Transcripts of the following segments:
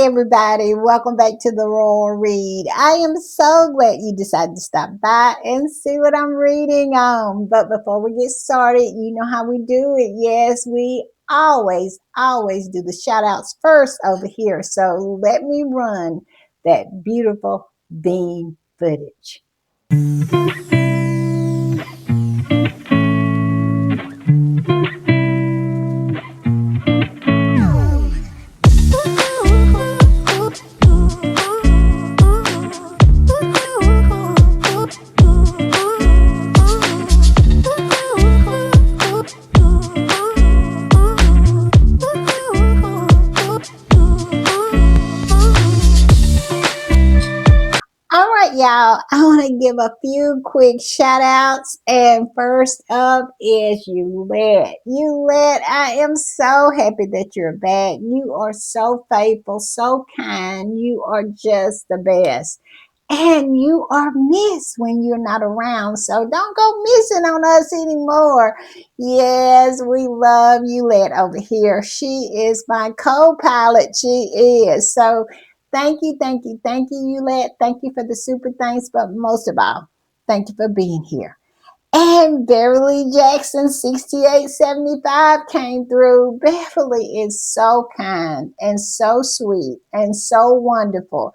everybody. Welcome back to the Royal Read. I am so glad you decided to stop by and see what I'm reading on. But before we get started, you know how we do it. Yes, we always do the shout outs first over here. So let me run that beautiful bean footage. All right, y'all. I want to give a few quick shout outs. And first up is Yulet. Yulet, I am so happy that you're back. You are so faithful, so kind. You are just the best. And you are missed when you're not around. So don't go missing on us anymore. Yes, we love Yulet over here. She is my co pilot. She is. So thank you, Yulet. Thank you for the super thanks, but most of all, thank you for being here. And Beverly Jackson 6875 came through. Beverly is so kind and so sweet and so wonderful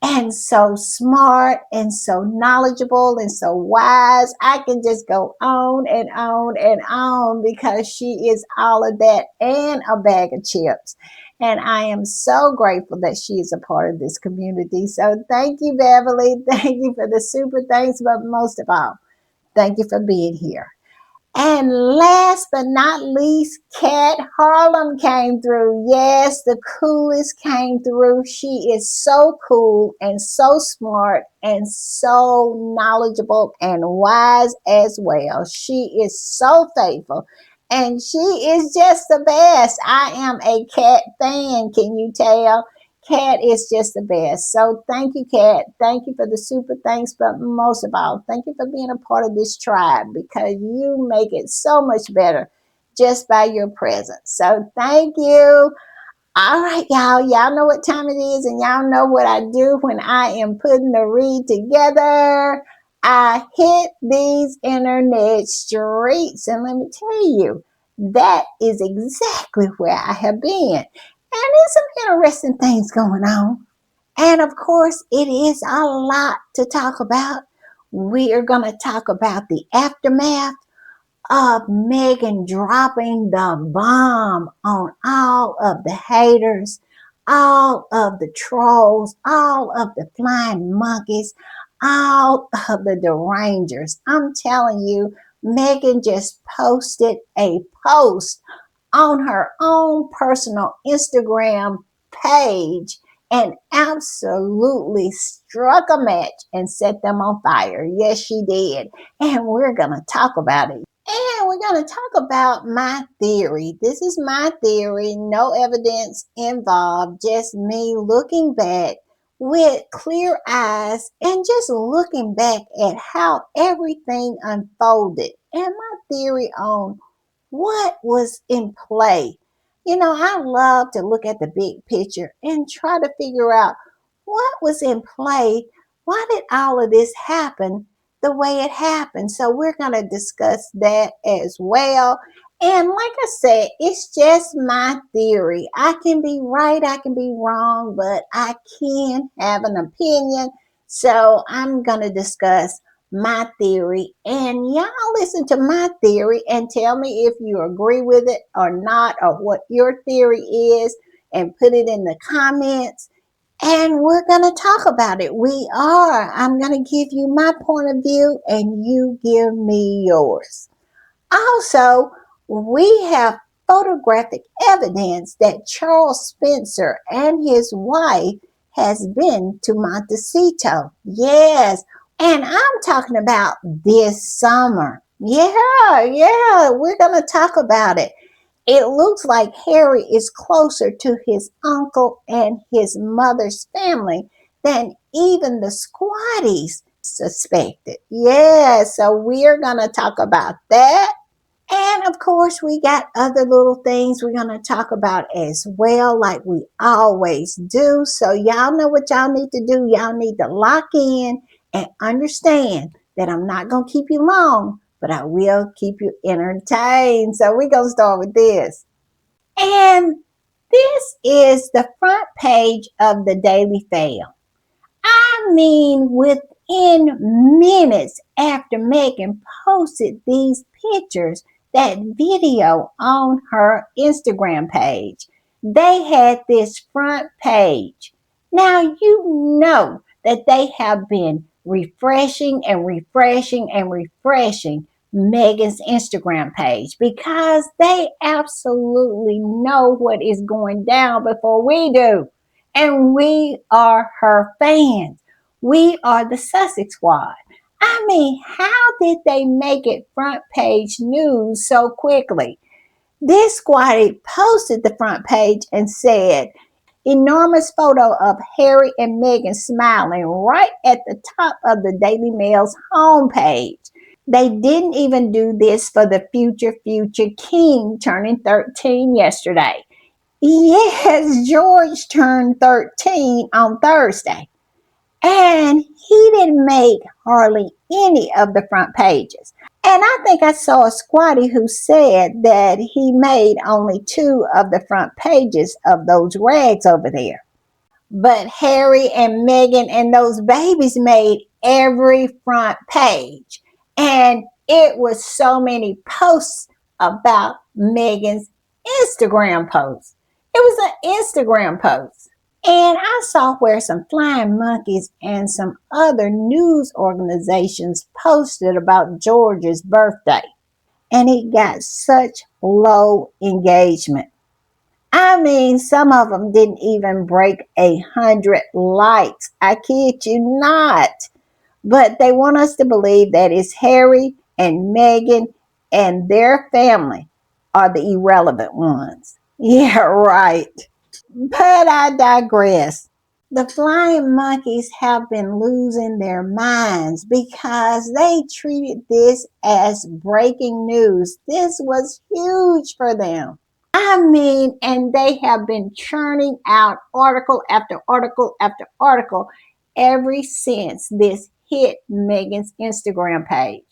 and so smart and so knowledgeable and so wise. I can just go on and on and on because she is all of that and a bag of chips. And I am so grateful that she is a part of this community. So thank you, Beverly. Thank you for the super thanks, but most of all, thank you for being here. And last but not least, Kat Harlem came through. Yes, the coolest came through. She is so cool and so smart and so knowledgeable and wise as well. She is so faithful and she is just the best. I am a Kat fan, can you tell? Kat is just the best. So thank you, Kat. Thank you for the super thanks, but most of all, thank you for being a part of this tribe because you make it so much better just by your presence. So thank you. All right, y'all. Y'all know what time it is, and y'all know what I do when I am putting the read together. I hit these internet streets, and let me tell you, that is exactly where I have been. And there's some interesting things going on. And of course, it is a lot to talk about. We are going to talk about the aftermath of Meghan dropping the bomb on all of the haters, all of the trolls, all of the flying monkeys, all of the derangers. I'm telling you, Meghan just posted a post on her own personal Instagram page and absolutely struck a match and set them on fire. Yes, she did. And we're going to talk about it. And we're going to talk about my theory. This is my theory, no evidence involved, just me looking back with clear eyes and just looking back at how everything unfolded and my theory on what was in play. You know, I love to look at the big picture and try to figure out what was in play. Why did all of this happen the way it happened? So we're going to discuss that as well. And like I said, it's just my theory. I can be right, I can be wrong, but I can have an opinion. So I'm going to discuss my theory, and y'all listen to my theory and tell me if you agree with it or not, or what your theory is, and put it in the comments. And we're going to talk about it. We are. I'm going to give you my point of view, and you give me yours. Also, we have photographic evidence that Charles Spencer and his wife has been to Montecito. Yes, and I'm talking about this summer. Yeah, we're going to talk about it. It looks like Harry is closer to his uncle and his mother's family than even the squatties suspected. Yeah, so we're going to talk about that. And of course, we got other little things we're going to talk about as well, like we always do. So, y'all know what y'all need to do. Y'all need to lock in and understand that I'm not going to keep you long, but I will keep you entertained. So, we're going to start with this. And this is the front page of the Daily Fail. I mean, within minutes after Meghan posted these pictures, that video on her Instagram page, they had this front page. Now, you know that they have been refreshing and refreshing and refreshing Meghan's Instagram page because they absolutely know what is going down before we do. And we are her fans. We are the Sussex Squad. I mean, how did they make it front page news so quickly? This squad posted the front page and said, enormous photo of Harry and Meghan smiling right at the top of the Daily Mail's homepage. They didn't even do this for the future king turning 13 yesterday. Yes, George turned 13 on Thursday, and he didn't make hardly any of the front pages. And I think I saw a squatty who said that he made only two of the front pages of those rags over there. But Harry and Meghan and those babies made every front page. And it was so many posts about Meghan's Instagram post. It was an Instagram post. And I saw where some flying monkeys and some other news organizations posted about George's birthday. And it got such low engagement. I mean, some of them didn't even break 100 likes. I kid you not. But they want us to believe that it's Harry and Meghan and their family are the irrelevant ones. Yeah, right. But I digress. The flying monkeys have been losing their minds because they treated this as breaking news. This was huge for them. I mean, and they have been churning out article after article after article ever since this hit Meghan's Instagram page.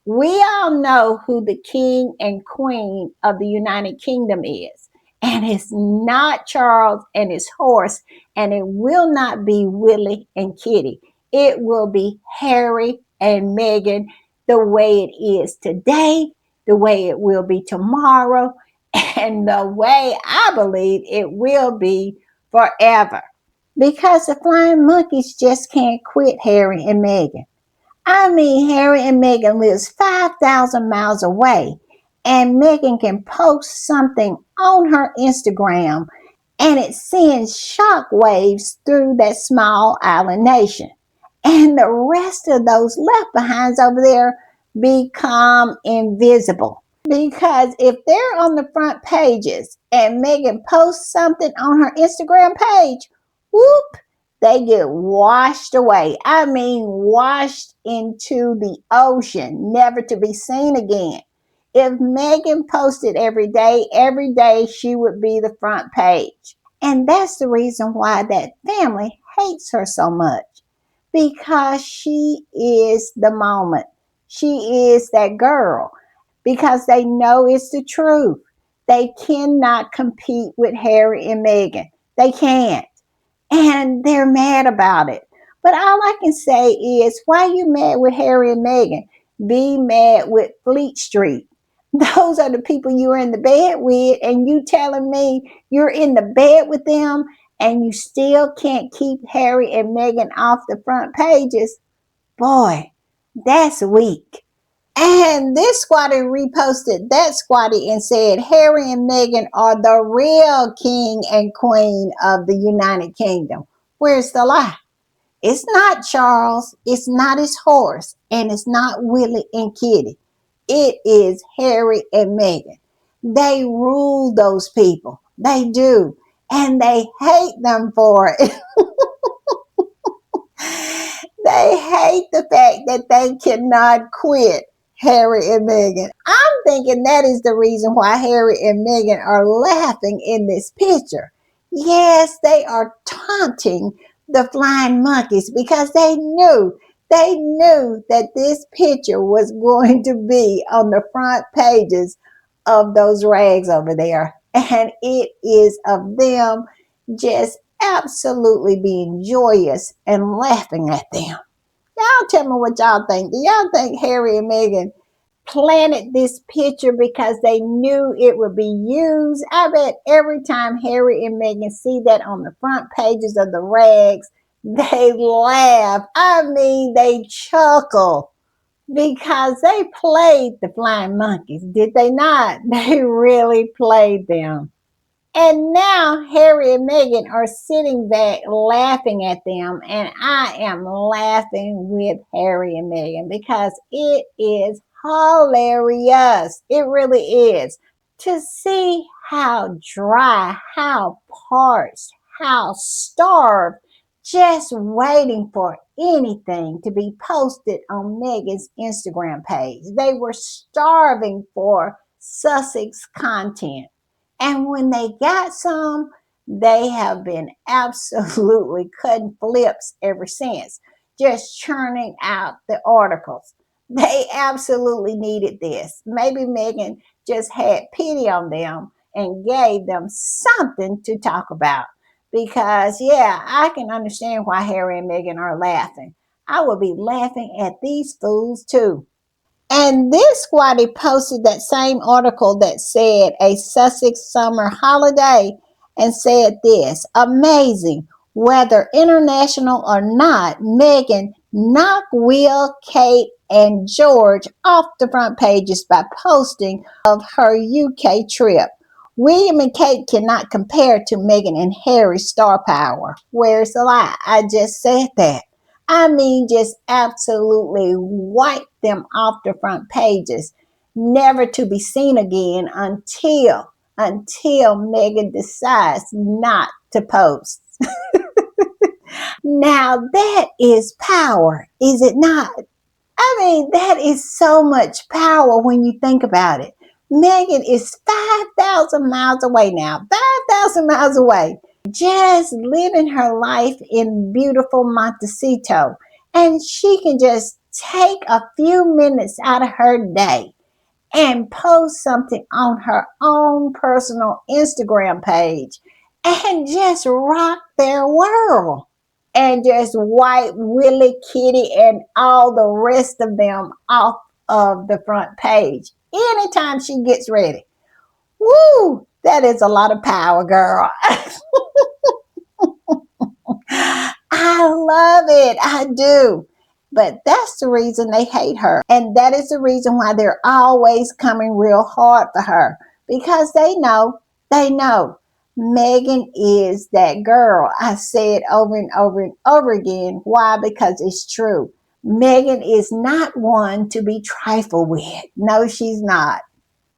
We all know who the king and queen of the United Kingdom is. And it's not Charles and his horse, and it will not be Willie and Kitty. It will be Harry and Meghan the way it is today, the way it will be tomorrow, and the way I believe it will be forever. Because the flying monkeys just can't quit Harry and Meghan. I mean, Harry and Meghan lives 5,000 miles away, and Meghan can post something on her Instagram, and it sends shockwaves through that small island nation. And the rest of those left behinds over there become invisible. Because if they're on the front pages and Meghan posts something on her Instagram page, whoop, they get washed away. I mean, washed into the ocean, never to be seen again. If Meghan posted every day she would be the front page. And that's the reason why that family hates her so much. Because she is the moment. She is that girl. Because they know it's the truth. They cannot compete with Harry and Meghan. They can't. And they're mad about it. But all I can say is, why are you mad with Harry and Meghan? Be mad with Fleet Street. Those are the people you're in the bed with, and you telling me you're in the bed with them and you still can't keep Harry and Meghan off the front pages. Boy, that's weak. And this squatty reposted that squatty and said Harry and Meghan are the real king and queen of the United Kingdom. Where's the lie? It's not Charles, it's not his horse, and it's not Willie and Kitty. It is Harry and Meghan. They rule those people. They do. And they hate them for it. They hate the fact that they cannot quit Harry and Meghan. I'm thinking that is the reason why Harry and Meghan are laughing in this picture. Yes, they are taunting the flying monkeys because they knew that this picture was going to be on the front pages of those rags over there. And it is of them just absolutely being joyous and laughing at them. Y'all tell me what y'all think. Do y'all think Harry and Meghan planted this picture because they knew it would be used? I bet every time Harry and Meghan see that on the front pages of the rags, they laugh. I mean, they chuckle because they played the flying monkeys, did they not? They really played them. And now Harry and Meghan are sitting back laughing at them, and I am laughing with Harry and Meghan because it is hilarious. It really is. To see how dry, how parched, how starved, just waiting for anything to be posted on Meghan's Instagram page. They were starving for Sussex content. And when they got some, they have been absolutely cutting flips ever since, just churning out the articles. They absolutely needed this. Maybe Meghan just had pity on them and gave them something to talk about. Because, yeah, I can understand why Harry and Meghan are laughing. I would be laughing at these fools too. And this squatty posted that same article that said a Sussex summer holiday and said this: amazing, whether international or not, Meghan knocked Will, Kate, and George off the front pages by posting of her UK trip. William and Kate cannot compare to Meghan and Harry's star power. Where's the lie? I just said that. I mean, just absolutely wipe them off the front pages, never to be seen again until Meghan decides not to post. Now that is power, is it not? I mean, that is so much power when you think about it. Meghan is 5,000 miles away now, 5,000 miles away, just living her life in beautiful Montecito. And she can just take a few minutes out of her day and post something on her own personal Instagram page and just rock their world and just wipe Willie, Kitty, and all the rest of them off of the front page anytime she gets ready. Woo! That is a lot of power, girl. I love it. I do. But that's the reason they hate her. And that is the reason why they're always coming real hard for her. Because they know Meghan is that girl. I say it over and over and over again. Why? Because it's true. Meghan is not one to be trifled with. No, she's not.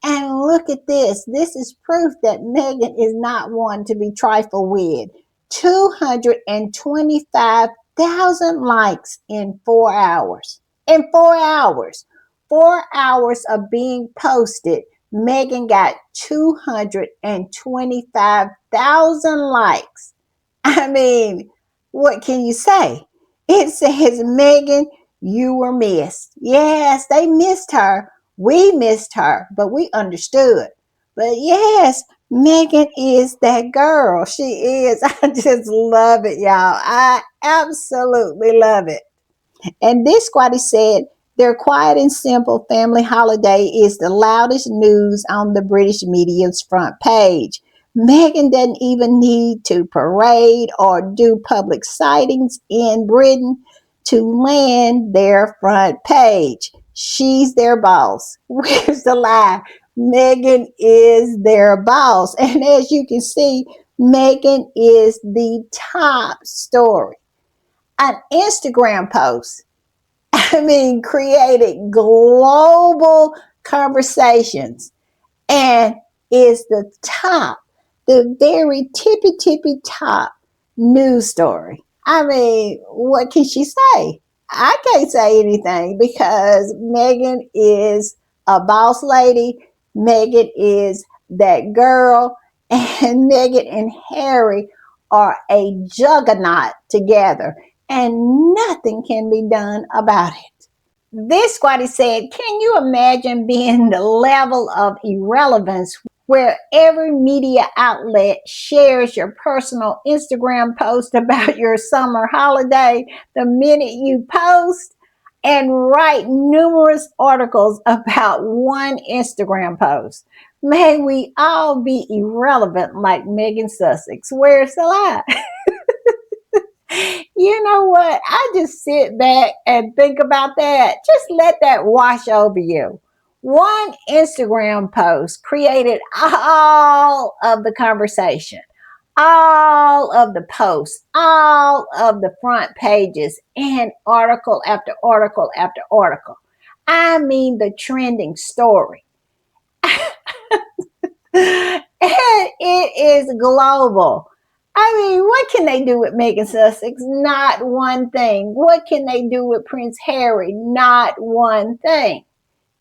And look at this. This is proof that Meghan is not one to be trifled with. 225,000 likes in 4 hours. In 4 hours. 4 hours of being posted, Meghan got 225,000 likes. I mean, what can you say? It says, Meghan, you were missed. Yes, they missed her. We missed her, but we understood. But yes, Meghan is that girl. She is. I just love it, y'all. I absolutely love it. And this squatty said, their quiet and simple family holiday is the loudest news on the British media's front page. Meghan doesn't even need to parade or do public sightings in Britain to land their front page. She's their boss. Where's the lie? Meghan is their boss. And as you can see, Meghan is the top story. An Instagram post, I mean, created global conversations and is the very tippy top news story. I mean, what can she say? I can't say anything because Meghan is a boss lady. Meghan is that girl, and Meghan and Harry are a juggernaut together, and nothing can be done about it. This squatty said, can you imagine being the level of irrelevance where every media outlet shares your personal Instagram post about your summer holiday the minute you post and write numerous articles about one Instagram post? May we all be irrelevant like Megan Sussex. Where's the lie? You know what? I just sit back and think about that. Just let that wash over you. One Instagram post created all of the conversation, all of the posts, all of the front pages, and article after article after article. I mean, the trending story. And it is global. I mean, what can they do with Megan Sussex? Not one thing. What can they do with Prince Harry? Not one thing.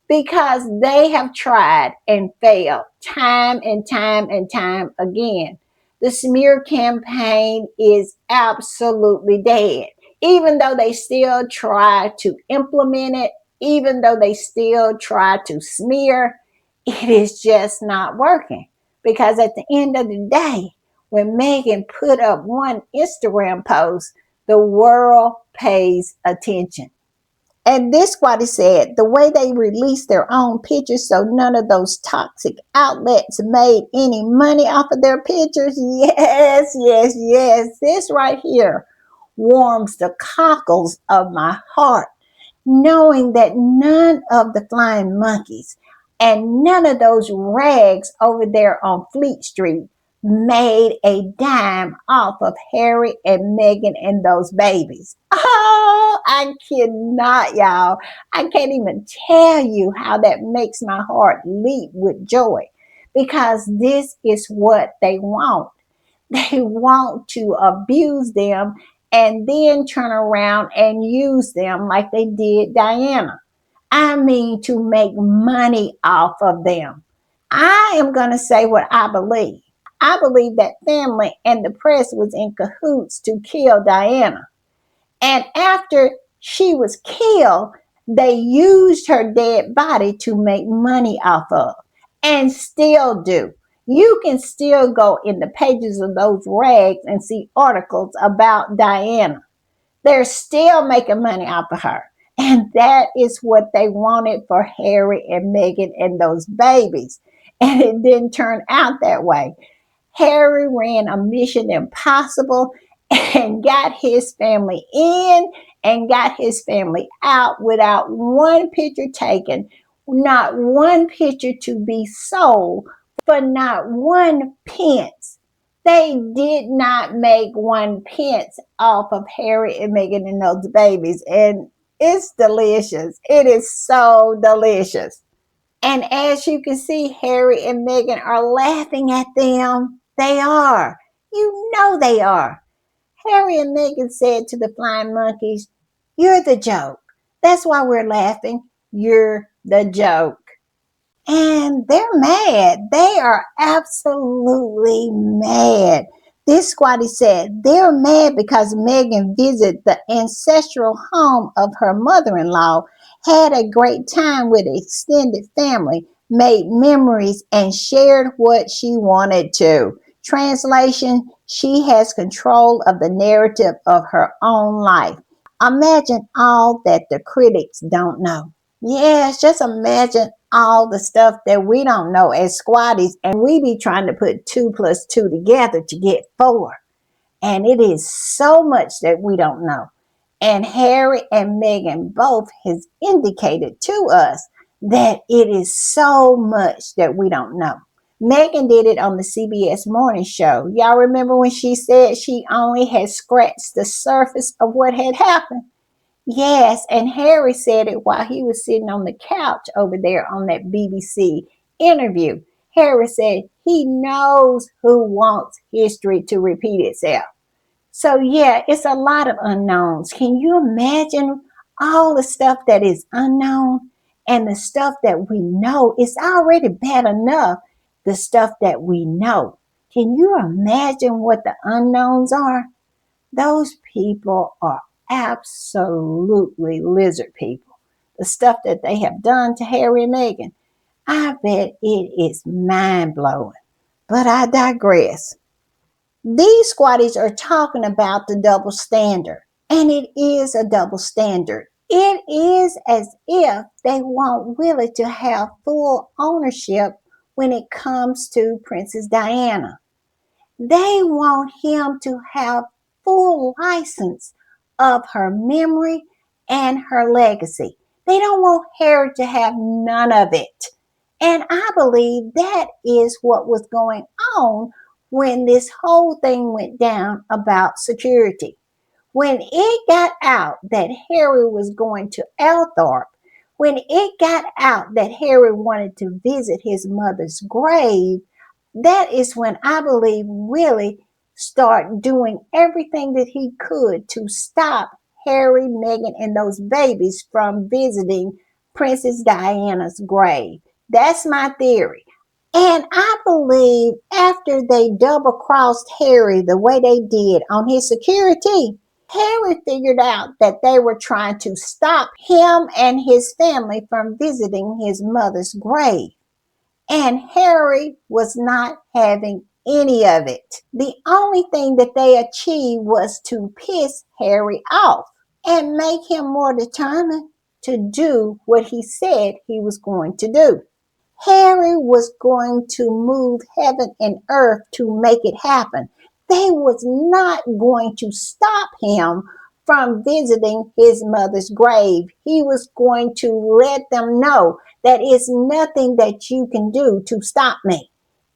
Because they have tried and failed time and time and time again. The smear campaign is absolutely dead. Even though they still try to implement it, even though they still try to smear, it is just not working. Because at the end of the day, when Megan put up one Instagram post, the world pays attention. And this what he said, the way they released their own pictures so none of those toxic outlets made any money off of their pictures. Yes, yes, yes. This right here warms the cockles of my heart, knowing that none of the flying monkeys and none of those rags over there on Fleet Street made a dime off of Harry and Meghan and those babies. Oh, I cannot, y'all. I can't even tell you how that makes my heart leap with joy because this is what they want. They want to abuse them and then turn around and use them like they did Diana. I mean, to make money off of them. I am going to say what I believe. I believe that family and the press was in cahoots to kill Diana. And after she was killed, they used her dead body to make money off of and still do. You can still go in the pages of those rags and see articles about Diana. They're still making money off of her. And that is what they wanted for Harry and Meghan and those babies. And it didn't turn out that way. Harry ran a mission impossible and got his family in and got his family out without one picture taken, not one picture to be sold for not one pence. They did not make one pence off of Harry and Meghan and those babies. And it's delicious. It is so delicious. And as you can see, Harry and Meghan are laughing at them. They are. You know they are. Harry and Meghan said to the flying monkeys, you're the joke. That's why we're laughing. You're the joke. And they're mad. They are absolutely mad. This squatty said they're mad because Meghan visited the ancestral home of her mother in law, had a great time with the extended family, made memories, and shared what she wanted to. Translation: she has control of the narrative of her own life. Imagine all that the critics don't know. Yes, just imagine all the stuff that we don't know as squatties, and we be trying to put two plus two together to get four. And it is so much that we don't know. And Harry and Meghan both has indicated to us that it is so much that we don't know. Meghan did it on the CBS morning show. Y'all remember when she said she only had scratched the surface of what had happened? Yes, and Harry said it while he was sitting on the couch over there on that BBC interview. Harry said he knows who wants history to repeat itself. So, yeah, it's a lot of unknowns. Can you imagine All the stuff that is unknown and the stuff that we know is already bad enough. The stuff that we know. Can you imagine what the unknowns are? Those people are absolutely lizard people. The stuff that they have done to Harry and Meghan, I bet it is mind blowing. But I digress. These squatties are talking about the double standard, and it is a double standard. It is as if they want Willie to have full ownership when it comes to Princess Diana. They want him to have full license of her memory and her legacy. They don't want Harry to have none of it. And I believe that is what was going on when this whole thing went down about security. When it got out that Harry was going to Althorp, when it got out that Harry wanted to visit his mother's grave, that is when I believe Willie started doing everything that he could to stop Harry, Meghan, and those babies from visiting Princess Diana's grave. That's my theory. And I believe after they double crossed Harry the way they did on his security, Harry figured out that they were trying to stop him and his family from visiting his mother's grave. And Harry was not having any of it. The only thing that they achieved was to piss Harry off and make him more determined to do what he said he was going to do. Harry was going to move heaven and earth to make it happen. They was not going to stop him from visiting his mother's grave. He was going to let them know that it's nothing that you can do to stop me.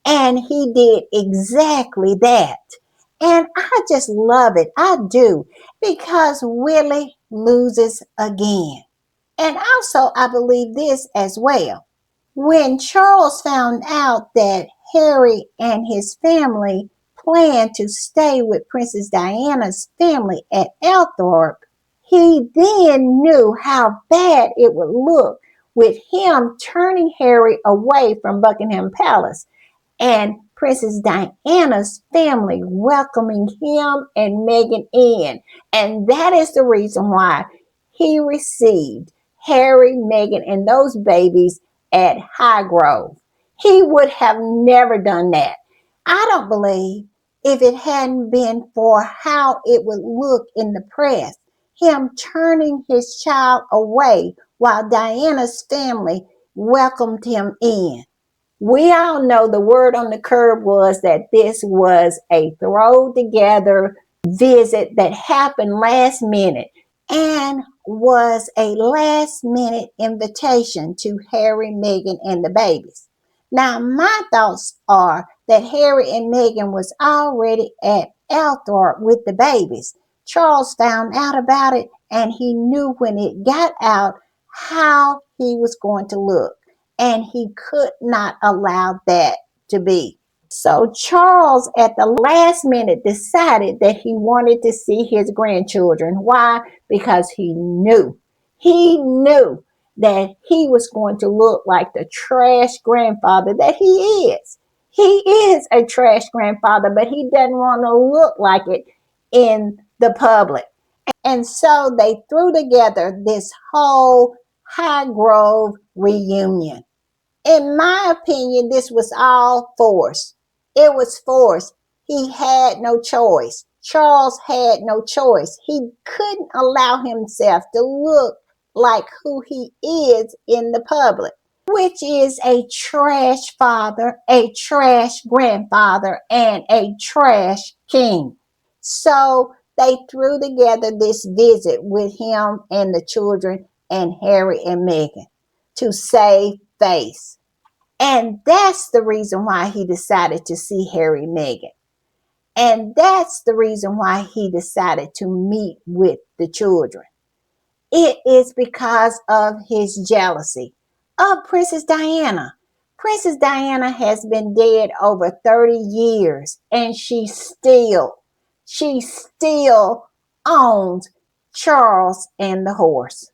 And he did exactly that. And I just love it. I do. Because Willie loses again. And also, I believe this as well. When Charles found out that Harry and his family planned to stay with Princess Diana's family at Althorp, he then knew how bad it would look with him turning Harry away from Buckingham Palace and Princess Diana's family welcoming him and Meghan in. And that is the reason why he received Harry, Meghan, and those babies at Highgrove. He would have never done that. I don't believe if it hadn't been for how it would look in the press, him turning his child away while Diana's family welcomed him in. We all know the word on the curb was that this was a throw together visit that happened last minute and was a last minute invitation to Harry, Meghan, and the babies. Now, my thoughts are that Harry and Meghan was already at Althorp with the babies. Charles found out about it and he knew when it got out how he was going to look, and he could not allow that to be. So Charles at the last minute decided that he wanted to see his grandchildren. Why? Because he knew that he was going to look like the trash grandfather that he is. He is a trash grandfather, but he doesn't want to look like it in the public. And so they threw together this whole Highgrove reunion. In my opinion, this was all forced. It was forced. He had no choice. Charles had no choice. He couldn't allow himself to look like who he is in the public, which is a trash father, a trash grandfather, and a trash king. So they threw together this visit with him and the children and Harry and Meghan to save face. And that's the reason why he decided to see Harry and Meghan. And that's the reason why he decided to meet with the children. It is because of his jealousy of Princess Diana. Princess Diana has been dead over 30 years and she still owns Charles and the horse.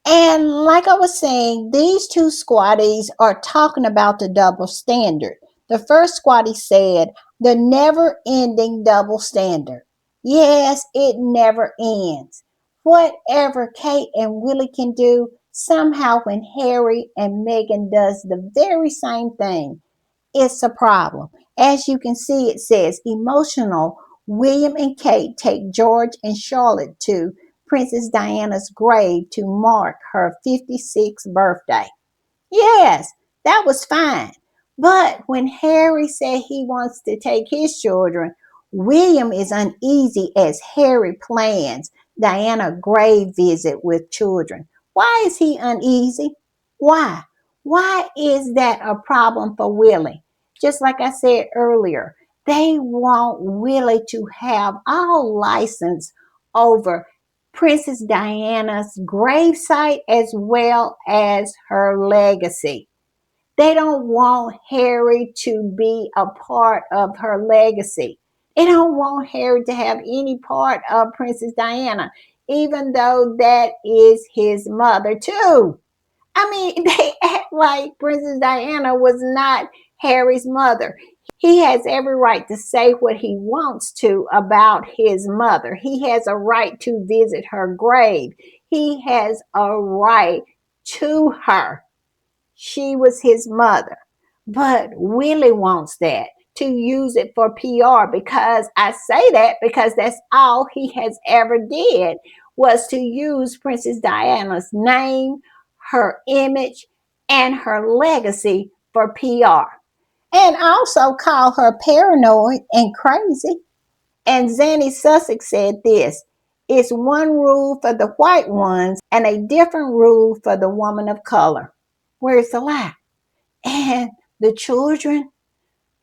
And like I was saying, these two squatties are talking about the double standard. The first squatty said, the never ending double standard. Yes, it never ends. Whatever Kate and Willie can do, somehow when Harry and Meghan does the very same thing, it's a problem. As you can see, it says emotional. William and Kate take George and Charlotte to Princess Diana's grave to mark her 56th birthday. Yes, that was fine. But when Harry said he wants to take his children, William is uneasy as Harry plans Diana's grave visit with children. Why is he uneasy? Why? Why is that a problem for Willie? Just like I said earlier, they want Willie to have all license over Princess Diana's gravesite as well as her legacy. They don't want Harry to be a part of her legacy. They don't want Harry to have any part of Princess Diana, even though that is his mother, too. I mean, they act like Princess Diana was not Harry's mother. He has every right to say what he wants to about his mother. He has a right to visit her grave. He has a right to her. She was his mother. But Willie wants that to use it for PR, because I say that because that's all he has ever did was to use Princess Diana's name, her image, and her legacy for PR. And also call her paranoid and crazy. And Zanny Sussex said this: it's one rule for the white ones and a different rule for the woman of color. Where's the lie? And the children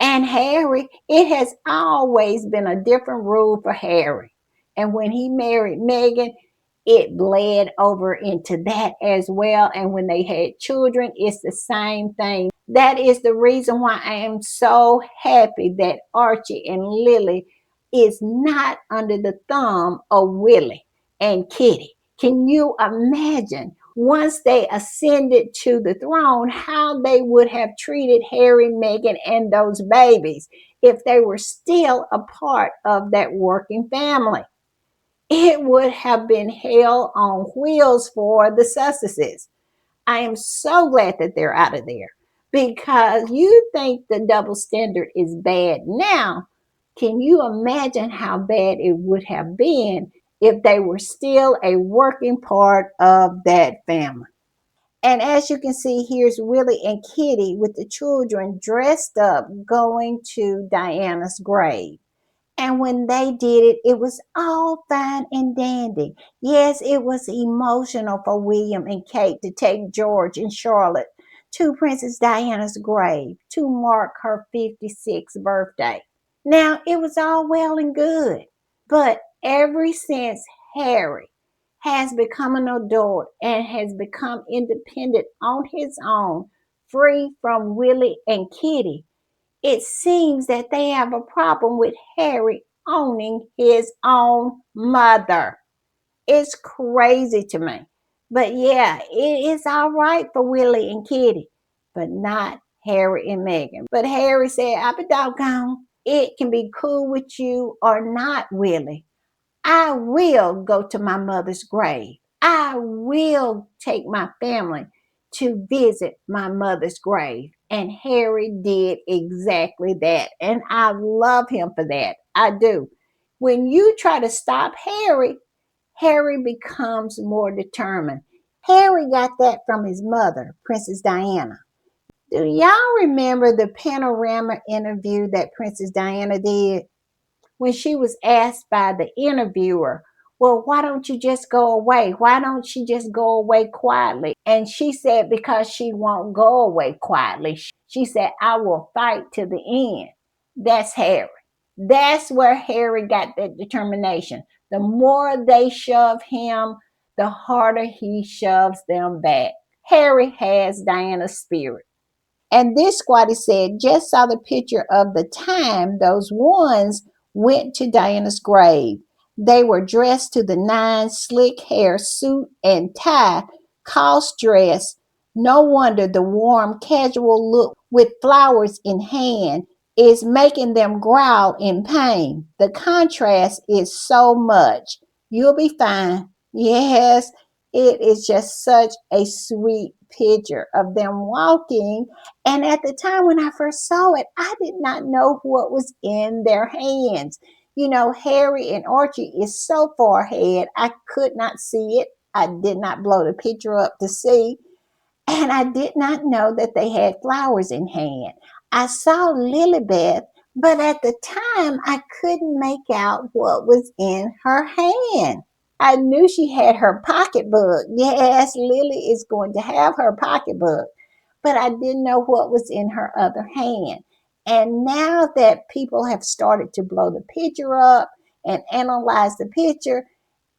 and Harry, it has always been a different rule for Harry. And when he married Meghan, it bled over into that as well. And when they had children, it's the same thing. That is the reason why I am so happy that Archie and Lily is not under the thumb of Willie and Kitty. Can you imagine once they ascended to the throne, how they would have treated Harry, Meghan, and those babies if they were still a part of that working family? It would have been hell on wheels for the Sussexes. I am so glad that they're out of there, because you think the double standard is bad now. Can you imagine how bad it would have been if they were still a working part of that family? And as you can see, here's Willie and Kitty with the children dressed up going to Diana's grave. And when they did it, it was all fine and dandy. Yes, it was emotional for William and Kate to take George and Charlotte to Princess Diana's grave to mark her 56th birthday. Now, it was all well and good, but ever since Harry has become an adult and has become independent on his own, free from Willie and Kitty, it seems that they have a problem with Harry owning his own mother. It's crazy to me. But yeah, it is all right for Willie and Kitty, but not Harry and Meghan. But Harry said, I'll be doggone. It can be cool with you or not, Willie. I will go to my mother's grave. I will take my family to visit my mother's grave. And Harry did exactly that. And I love him for that. I do. When you try to stop Harry, Harry becomes more determined. Harry got that from his mother, Princess Diana. Do y'all remember the panorama interview that Princess Diana did? When she was asked by the interviewer, well, why don't you just go away? Why don't she just go away quietly? And she said, because she won't go away quietly. She said, I will fight to the end. That's Harry. That's where Harry got that determination. The more they shove him, the harder he shoves them back. Harry has Diana's spirit. And this squatty said, just saw the picture of the time those ones went to Diana's grave. They were dressed to the nines, slick hair, suit and tie, cost dress. No wonder the warm, casual look with flowers in hand is making them growl in pain. The contrast is so much. You'll be fine. Yes, it is just such a sweet picture of them walking. And at the time when I first saw it, I did not know what was in their hands. You know, Harry and Archie is so far ahead, I could not see it. I did not blow the picture up to see. And I did not know that they had flowers in hand. I saw Lilybeth, but at the time I couldn't make out what was in her hand. I knew she had her pocketbook. Yes, Lily is going to have her pocketbook, but I didn't know what was in her other hand. And now that people have started to blow the picture up and analyze the picture,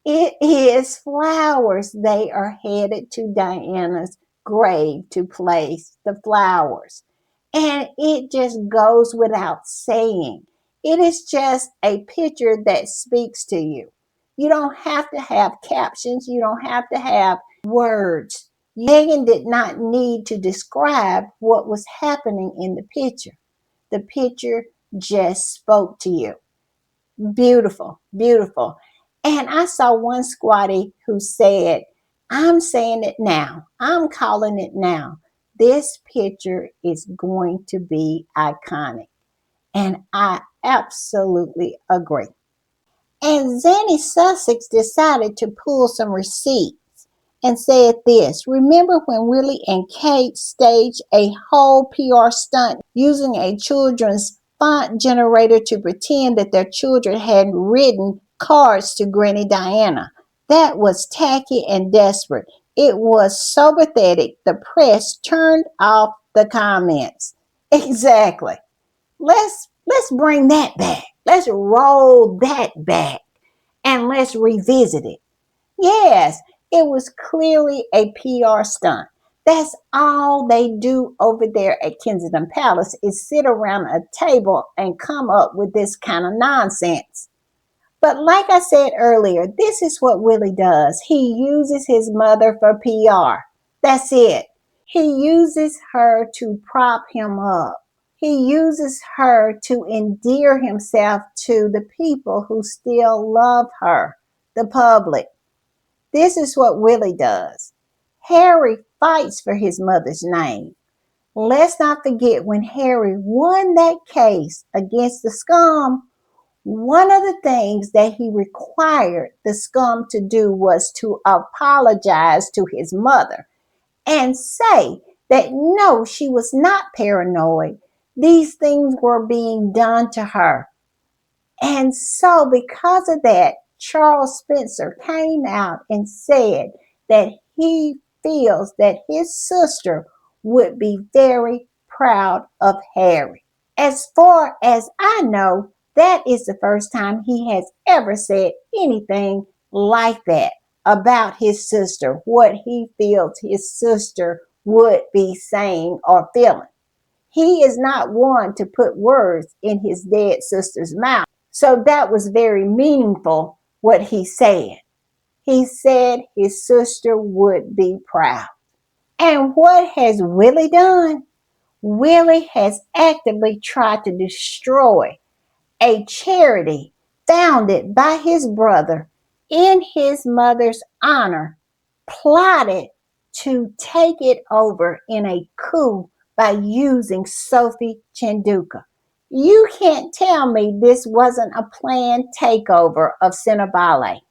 it is flowers. They are headed to Diana's grave to place the flowers. And it just goes without saying. It is just a picture that speaks to you. You don't have to have captions, you don't have to have words. Meghan did not need to describe what was happening in the picture. The picture just spoke to you. Beautiful, beautiful. And I saw one squatty who said, I'm saying it now. I'm calling it now. This picture is going to be iconic. And I absolutely agree. And Zanny Sussex decided to pull some receipts and said this: remember when Willie and Kate staged a whole PR stunt using a children's font generator to pretend that their children had written cards to Granny Diana? That was tacky and desperate. It was so pathetic, the press turned off the comments. Exactly. Let's bring that back. Let's roll that back and let's revisit it. Yes, it was clearly a PR stunt. That's all they do over there at Kensington Palace is sit around a table and come up with this kind of nonsense. But like I said earlier, this is what Willie does. He uses his mother for PR. That's it. He uses her to prop him up. He uses her to endear himself to the people who still love her, the public. This is what Willie does. Harry fights for his mother's name. Let's not forget when Harry won that case against the scum, one of the things that he required the scum to do was to apologize to his mother and say that no, she was not paranoid. These things were being done to her. And so, because of that, Charles Spencer came out and said that he feels that his sister would be very proud of Harry. As far as I know, that is the first time he has ever said anything like that about his sister, what he feels his sister would be saying or feeling. He is not one to put words in his dead sister's mouth. So that was very meaningful what he said. He said his sister would be proud. And what has Willie done? Willie has actively tried to destroy a charity founded by his brother in his mother's honor, plotted to take it over in a coup by using Sophie Chanduka. You can't tell me this wasn't a planned takeover of Cinnabale,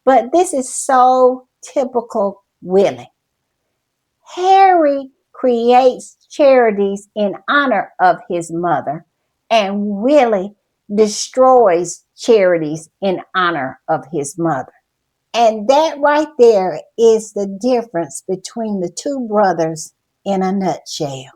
but this is so typical Willie. Harry creates charities in honor of his mother, and Willie destroys charities in honor of his mother. And that right there is the difference between the two brothers in a nutshell.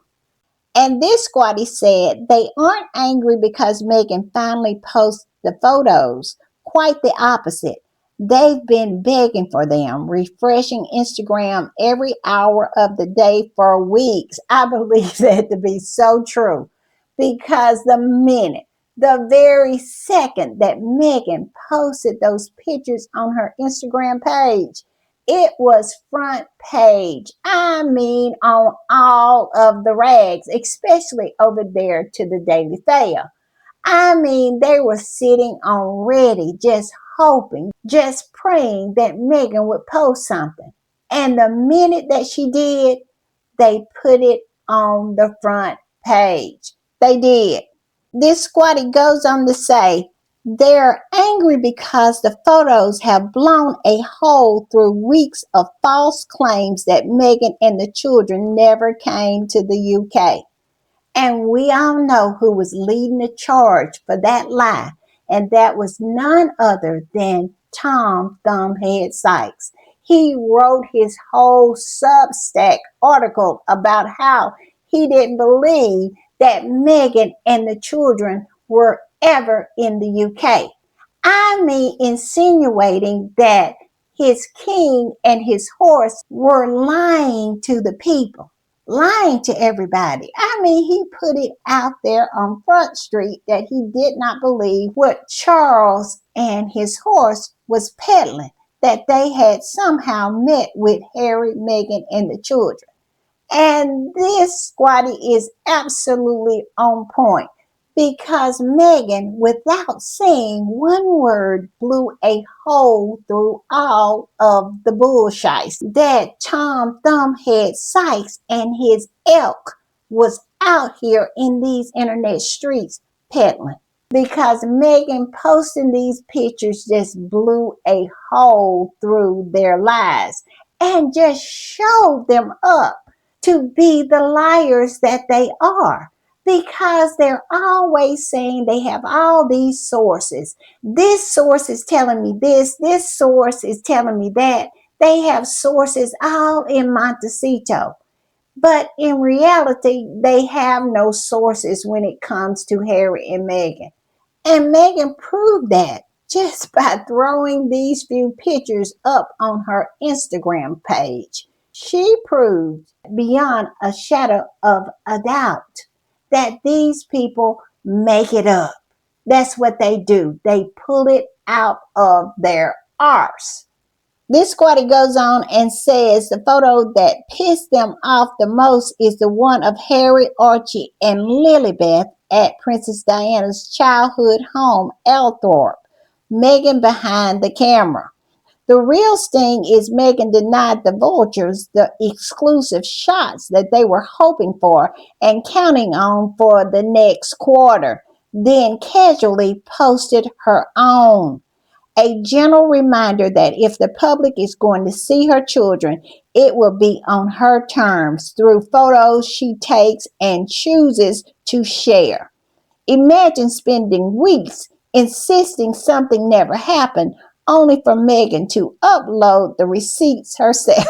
And this squatty said they aren't angry because Meghan finally posted the photos. Quite the opposite. They've been begging for them, refreshing Instagram every hour of the day for weeks. I believe that to be so true because the minute The very second that Meghan posted those pictures on her Instagram page, it was front page. I mean, on all of the rags, especially over there to the Daily Fail. I mean, they were sitting on ready, just hoping, just praying that Meghan would post something. And the minute that she did, they put it on the front page. They did. This squatty goes on to say, they're angry because the photos have blown a hole through weeks of false claims that Meghan and the children never came to the UK. And we all know who was leading the charge for that lie, and that was none other than Tom Thumbhead Sykes. He wrote his whole Substack article about how he didn't believe that Meghan and the children were ever in the UK. I mean, insinuating that his king and his horse were lying to the people, lying to everybody. I mean, he put it out there on Front Street that he did not believe what Charles and his horse was peddling, that they had somehow met with Harry, Meghan, and the children. And this squatty is absolutely on point because Meghan, without saying one word, blew a hole through all of the bullshit that Tom Thumbhead Sykes and his elk was out here in these internet streets peddling. Because Meghan posting these pictures just blew a hole through their lies and just showed them up to be the liars that they are, because they're always saying they have all these sources. This source is telling me this source is telling me that. They have sources all in Montecito. But in reality, they have no sources when it comes to Harry and Meghan. And Meghan proved that just by throwing these few pictures up on her Instagram page. She proved beyond a shadow of a doubt that these people make it up. That's what they do. They pull it out of their arse. This squatty goes on and says the photo that pissed them off the most is the one of Harry, Archie, and Lilibeth at Princess Diana's childhood home, Althorp. Meghan behind the camera. The real sting is Meghan denied the vultures the exclusive shots that they were hoping for and counting on for the next quarter, then casually posted her own. A gentle reminder that if the public is going to see her children, it will be on her terms through photos she takes and chooses to share. Imagine spending weeks insisting something never happened, only for Meghan to upload the receipts herself.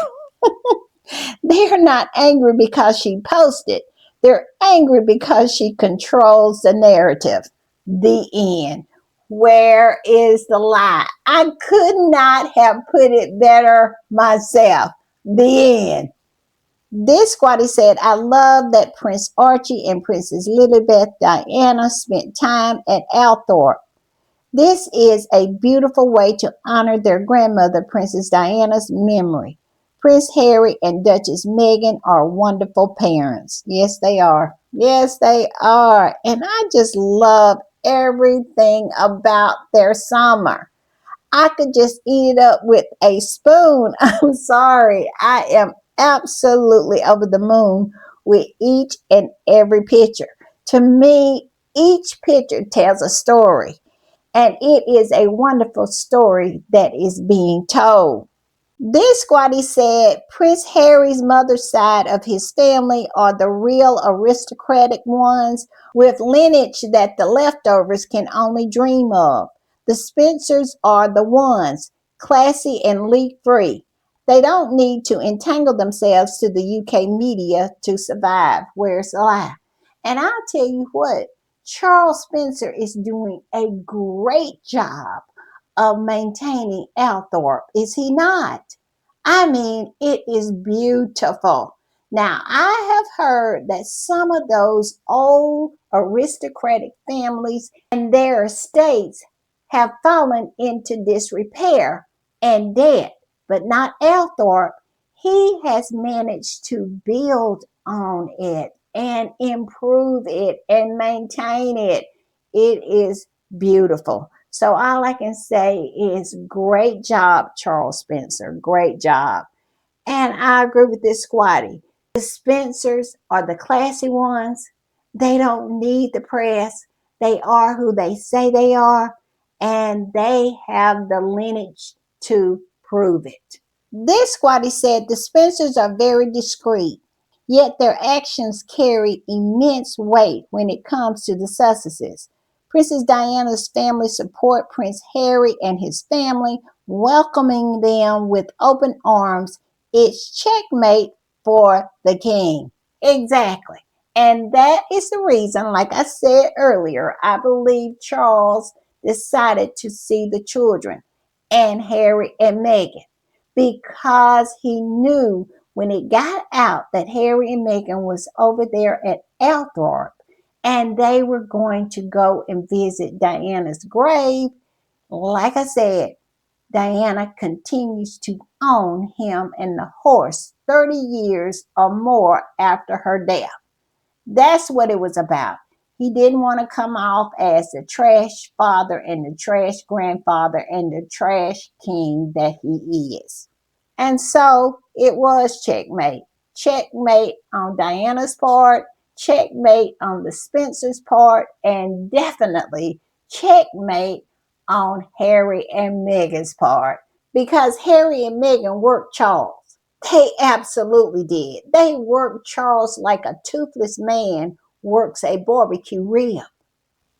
They're not angry because she posted. They're angry because she controls the narrative. The end. Where is the lie? I could not have put it better myself. The end. This squatty said, I love that Prince Archie and Princess Lilibeth Diana spent time at Althorp. This is a beautiful way to honor their grandmother, Princess Diana's memory. Prince Harry and Duchess Meghan are wonderful parents. Yes, they are. Yes, they are. And I just love everything about their summer. I could just eat it up with a spoon. I'm sorry. I am absolutely over the moon with each and every picture. To me, each picture tells a story. And it is a wonderful story that is being told. This squatty said Prince Harry's mother's side of his family are the real aristocratic ones with lineage that the leftovers can only dream of. The Spencers are the ones, classy and leak free. They don't need to entangle themselves to the UK media to survive. Where's the lie? And I'll tell you what, Charles Spencer is doing a great job of maintaining Althorp, is he not? I mean, it is beautiful. Now, I have heard that some of those old aristocratic families and their estates have fallen into disrepair and debt, but not Althorpe. He has managed to build on it and improve it and maintain it. It is beautiful. So all I can say is great job, Charles Spencer. Great job. And I agree with this squatty. The Spencers are the classy ones. They don't need the press. They are who they say they are, and they have the lineage to prove it. This squatty said the Spencers are very discreet, yet their actions carry immense weight when it comes to the Sussexes. Princess Diana's family support Prince Harry and his family, welcoming them with open arms. It's checkmate for the king. Exactly. And that is the reason, like I said earlier, I believe Charles decided to see the children and Harry and Meghan because he knew when it got out that Harry and Meghan was over there at Althorpe and they were going to go and visit Diana's grave. Like I said, Diana continues to own him and the horse 30 years or more after her death. That's what it was about. He didn't want to come off as the trash father and the trash grandfather and the trash king that he is. And so it was checkmate. Checkmate on Diana's part, checkmate on the Spencers' part, and definitely checkmate on Harry and Meghan's part. Because Harry and Meghan worked Charles. They absolutely did. They worked Charles like a toothless man works a barbecue rib.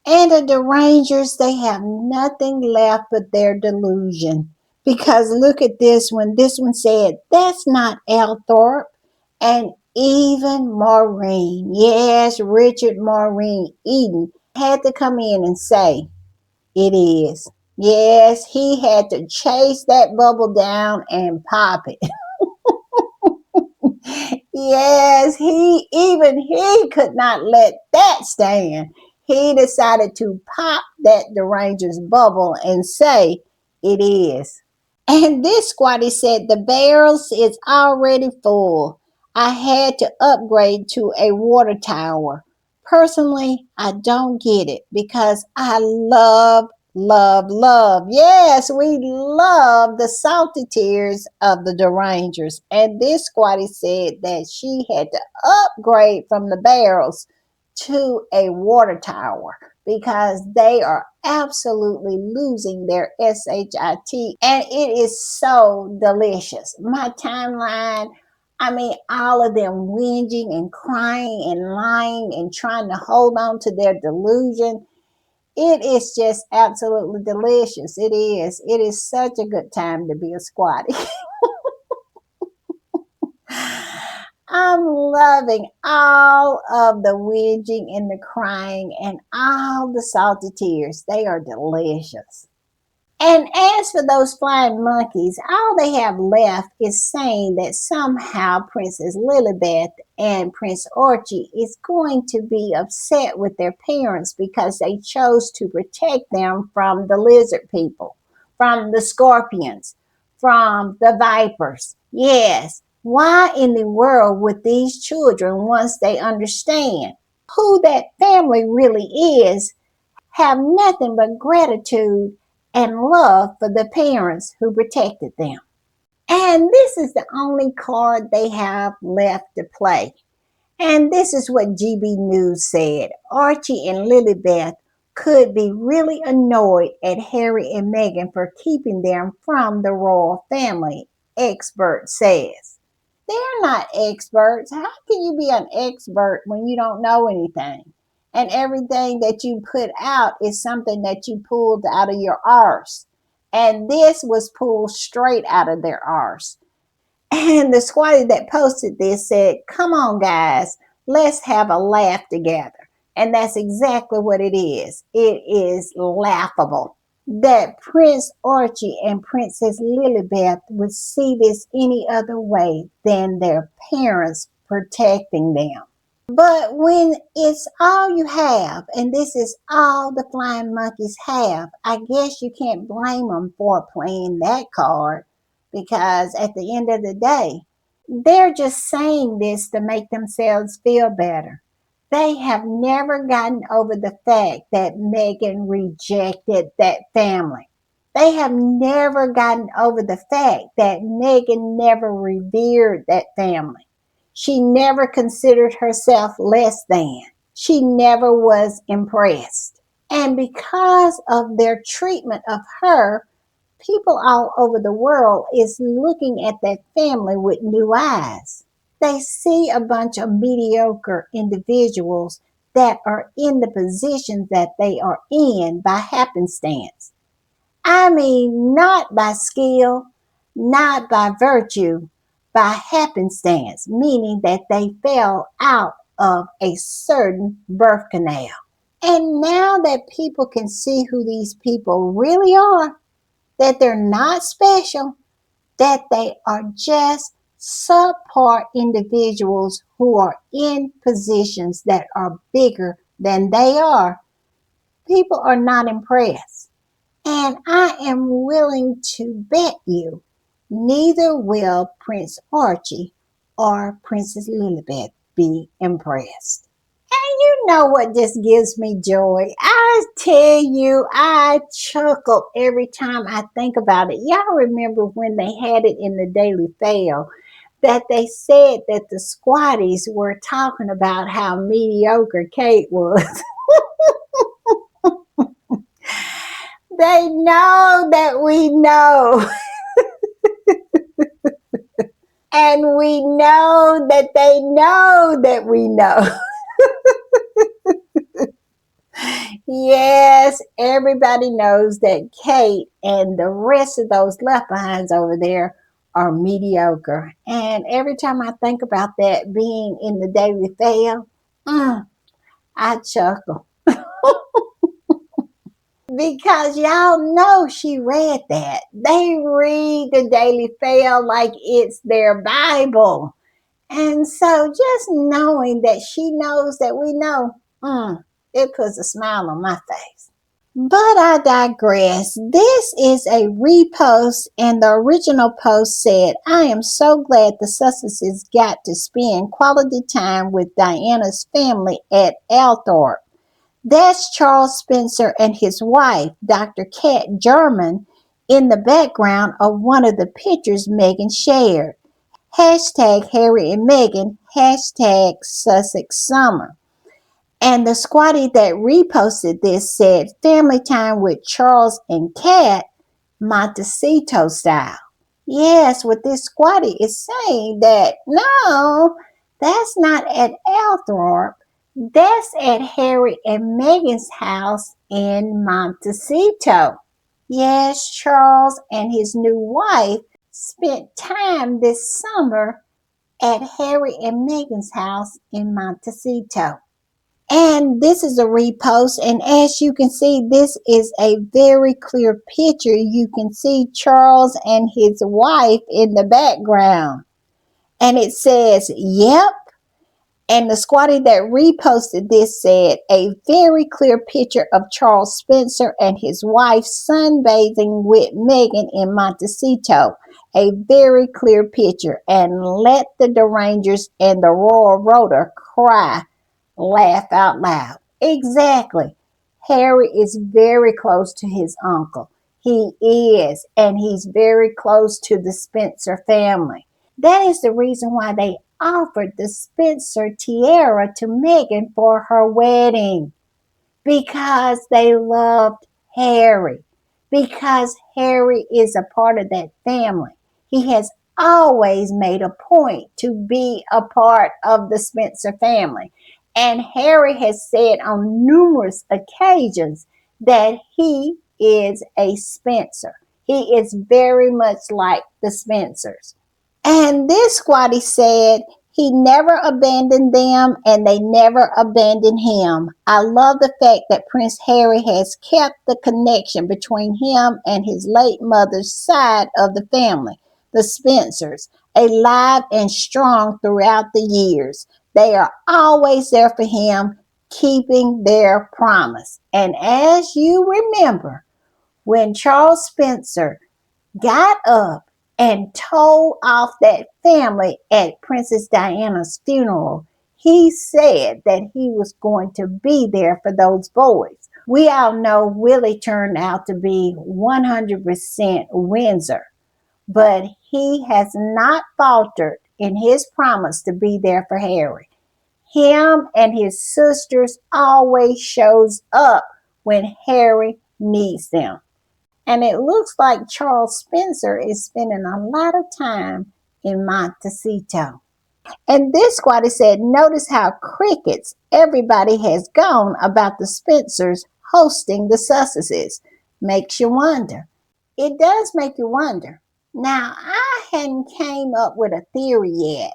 And the derangers, they have nothing left but their delusion. Because look at this one. This one said, that's not Althorpe. And even Maureen, yes, Richard Maureen Eden had to come in and say, it is. Yes, he had to chase that bubble down and pop it. Yes, he could not let that stand. He decided to pop that deranger's bubble and say, it is. And this squatty said, the barrels is already full. I had to upgrade to a water tower. Personally, I don't get it because I love, love, love. Yes, we love the salty tears of the derangers. And this squatty said that she had to upgrade from the barrels to a water tower because they are absolutely losing their SHIT. And it is so delicious. My timeline, I mean, all of them whinging and crying and lying and trying to hold on to their delusion. It is just absolutely delicious. It is. It is such a good time to be a squatty. I'm loving all of the whinging and the crying and all the salty tears. They are delicious. And as for those flying monkeys, all they have left is saying that somehow Princess Lilibeth and Prince Archie is going to be upset with their parents because they chose to protect them from the lizard people, from the scorpions, from the vipers. Yes, why in the world would these children, once they understand who that family really is, have nothing but gratitude and love for the parents who protected them? And this is the only card they have left to play. And this is what GB News said. Archie and Lilibeth could be really annoyed at Harry and Meghan for keeping them from the royal family, expert says. They're not experts. How can you be an expert when you don't know anything? And everything that you put out is something that you pulled out of your arse. And this was pulled straight out of their arse. And the squatty that posted this said, come on, guys, let's have a laugh together. And that's exactly what it is. It is laughable that Prince Archie and Princess Lilibeth would see this any other way than their parents protecting them. But when it's all you have, and this is all the flying monkeys have, I guess you can't blame them for playing that card, because at the end of the day, they're just saying this to make themselves feel better. They have never gotten over the fact that Meghan rejected that family. They have never gotten over the fact that Meghan never revered that family. She never considered herself less than. She never was impressed. And because of their treatment of her, people all over the world is looking at that family with new eyes. They see a bunch of mediocre individuals that are in the positions that they are in by happenstance. I mean, not by skill, not by virtue, by happenstance, meaning that they fell out of a certain birth canal. And now that people can see who these people really are, that they're not special, that they are just subpar individuals who are in positions that are bigger than they are, people are not impressed. And I am willing to bet you neither will Prince Archie or Princess Lilibet be impressed. And you know what just gives me joy? I tell you, I chuckle every time I think about it. Y'all remember when they had it in the Daily Fail that they said that the squatties were talking about how mediocre Kate was? They know that we know. And we know that they know that we know. Yes, everybody knows that Kate and the rest of those left behinds over there are mediocre. And every time I think about that being in the Daily Fail, I chuckle. Because y'all know she read that. They read the Daily Fail like it's their Bible. And so just knowing that she knows that we know, it puts a smile on my face. But I digress. This is a repost, and the original post said, I am so glad the Sussexes got to spend quality time with Diana's family at Althorpe. That's Charles Spencer and his wife, Dr. Kat German, in the background of one of the pictures Meghan shared. Hashtag Harry and Meghan, hashtag Sussex Summer. And the squatty that reposted this said, family time with Charles and Kat, Montecito style. Yes, what this squatty is saying that, no, that's not at Althorpe. That's at Harry and Meghan's house in Montecito. Yes, Charles and his new wife spent time this summer at Harry and Meghan's house in Montecito. And this is a repost, and as you can see, this is a very clear picture. You can see Charles and his wife in the background. And it says, yep. And the squatty that reposted this said, a very clear picture of Charles Spencer and his wife sunbathing with Meghan in Montecito. A very clear picture. And let the derangers and the royal rotor cry, laugh out loud. Exactly. Harry is very close to his uncle. He is. And he's very close to the Spencer family. That is the reason why they offered the Spencer tiara to Meghan for her wedding. Because they loved Harry. Because Harry is a part of that family. He has always made a point to be a part of the Spencer family. And Harry has said on numerous occasions that he is a Spencer. He is very much like the Spencers. And this squatty said he never abandoned them and they never abandoned him. I love the fact that Prince Harry has kept the connection between him and his late mother's side of the family, the Spencers. alive and strong throughout the years. They are always there for him, keeping their promise. And as you remember, when Charles Spencer got up and told off that family at Princess Diana's funeral, he said that he was going to be there for those boys. We all know Willie turned out to be 100% Windsor, but he has not faltered in his promise to be there for Harry. Him and his sisters always shows up when Harry needs them. And it looks like Charles Spencer is spending a lot of time in Montecito. And this squatter said, notice how crickets everybody has gone about the Spencers hosting the Sussexes. Makes you wonder. It does make you wonder. Now, I hadn't came up with a theory yet.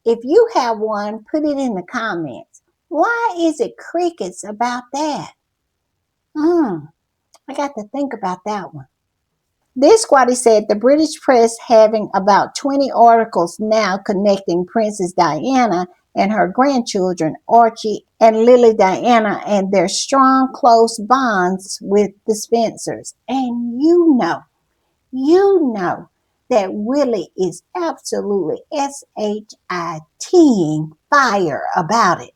If you have one, put it in the comments. Why is it crickets about that? I got to think about that one. This squatty said the British press having about 20 articles now connecting Princess Diana and her grandchildren, Archie and Lily Diana, and their strong, close bonds with the Spencers. And you know that Willie is absolutely SHIT fire about it.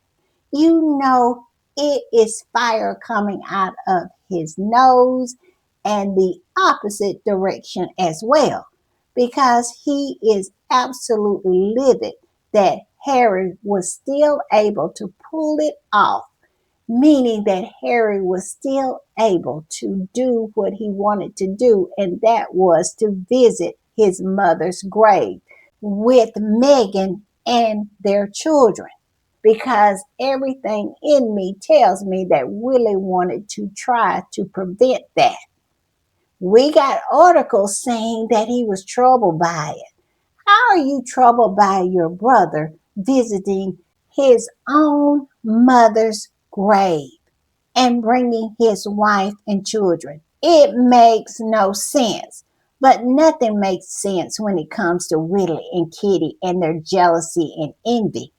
You know it is fire coming out of his nose and the opposite direction as well, because he is absolutely livid that Harry was still able to pull it off, meaning that Harry was still able to do what he wanted to do, and that was to visit his mother's grave with Meghan and their children. Because everything in me tells me that Willie wanted to try to prevent that. We got articles saying that he was troubled by it. How are you troubled by your brother visiting his own mother's grave and bringing his wife and children? It makes no sense. But nothing makes sense when it comes to Willie and Kitty and their jealousy and envy.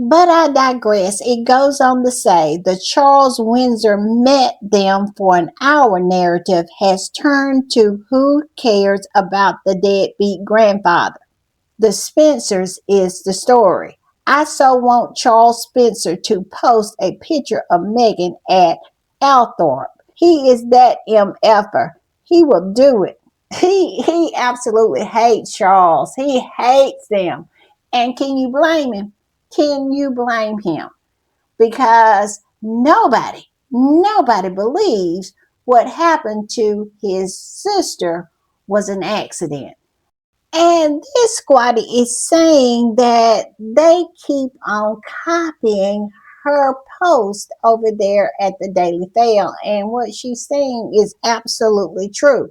But I digress. It goes on to say the Charles Windsor met them for an hour narrative has turned to who cares about the deadbeat grandfather. The Spencers is the story. I so want Charles Spencer to post a picture of Meghan at Althorpe. He is that MFer. He will do it. He absolutely hates Charles. He hates them. And can you blame him? Can you blame him? Because nobody believes what happened to his sister was an accident. And this squatty is saying that they keep on copying her post over there at the Daily Fail. And what she's saying is absolutely true.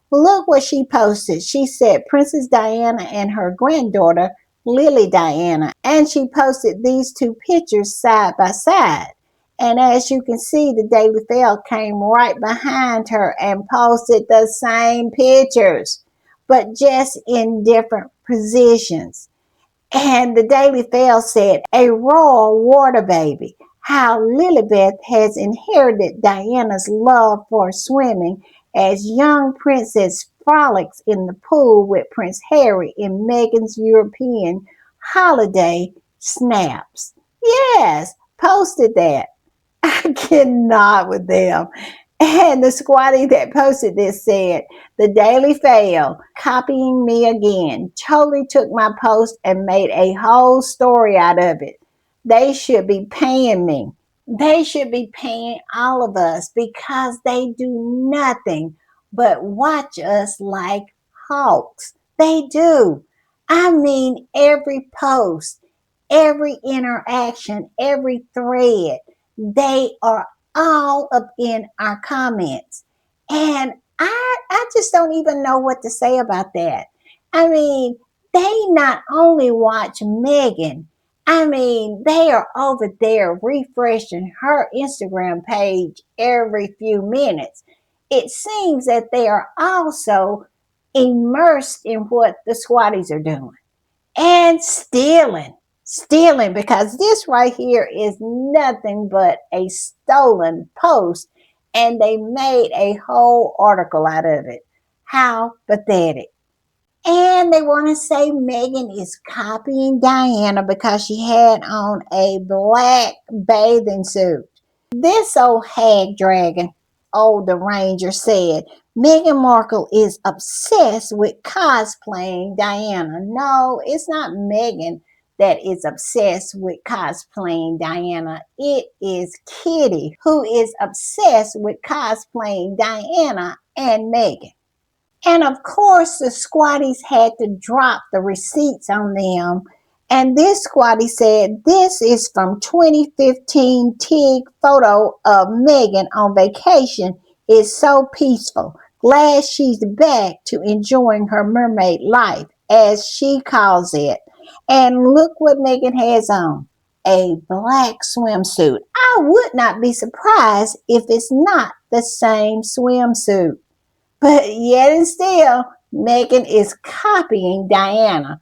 Look what she posted. She said Princess Diana and her granddaughter, Lily Diana. And she posted these two pictures side by side. And as you can see, the Daily Fail came right behind her and posted the same pictures, but just in different positions. And the Daily Fail said, a royal water baby, how Lilibeth has inherited Diana's love for swimming as young princess frolics in the pool with Prince Harry in Meghan's European holiday snaps. Yes, posted that. I cannot with them. And the squatty that posted this said, the Daily Fail, copying me again, totally took my post and made a whole story out of it. They should be paying me. They should be paying all of us because they do nothing but watch us like hawks. They do. I mean, every post, every interaction, every thread, they are all up in our comments. And I just don't even know what to say about that. I mean, they not only watch Meghan, I mean, they are over there refreshing her Instagram page every few minutes. It seems that they are also immersed in what the squatties are doing. and stealing, because this right here is nothing but a stolen post, and they made a whole article out of it. How pathetic. And they want to say Meghan is copying Diana because she had on a black bathing suit. This old hag dragon, old the Ranger, said Meghan Markle is obsessed with cosplaying Diana. No, it's not Meghan that is obsessed with cosplaying Diana. It is Kitty who is obsessed with cosplaying Diana and Meghan. And of course, the squatties had to drop the receipts on them. And this squatty said, "This is from 2015 Tig photo of Meghan on vacation. It's so peaceful. Glad she's back to enjoying her mermaid life, as she calls it. And look what Meghan has on, a black swimsuit. I would not be surprised if it's not the same swimsuit." But yet and still, Meghan is copying Diana.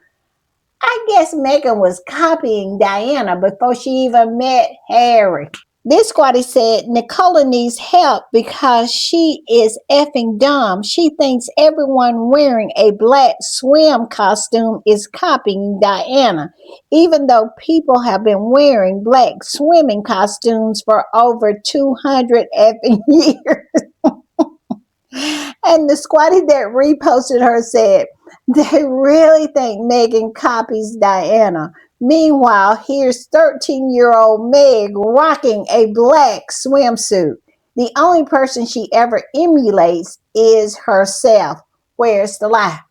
I guess Meghan was copying Diana before she even met Harry. This squatty said Nicola needs help because she is effing dumb. She thinks everyone wearing a black swim costume is copying Diana, even though people have been wearing black swimming costumes for over 200 effing years. And the squatty that reposted her said, "They really think Meghan copies Diana. Meanwhile, here's 13-year-old Meg rocking a black swimsuit. The only person she ever emulates is herself. Where's the lie?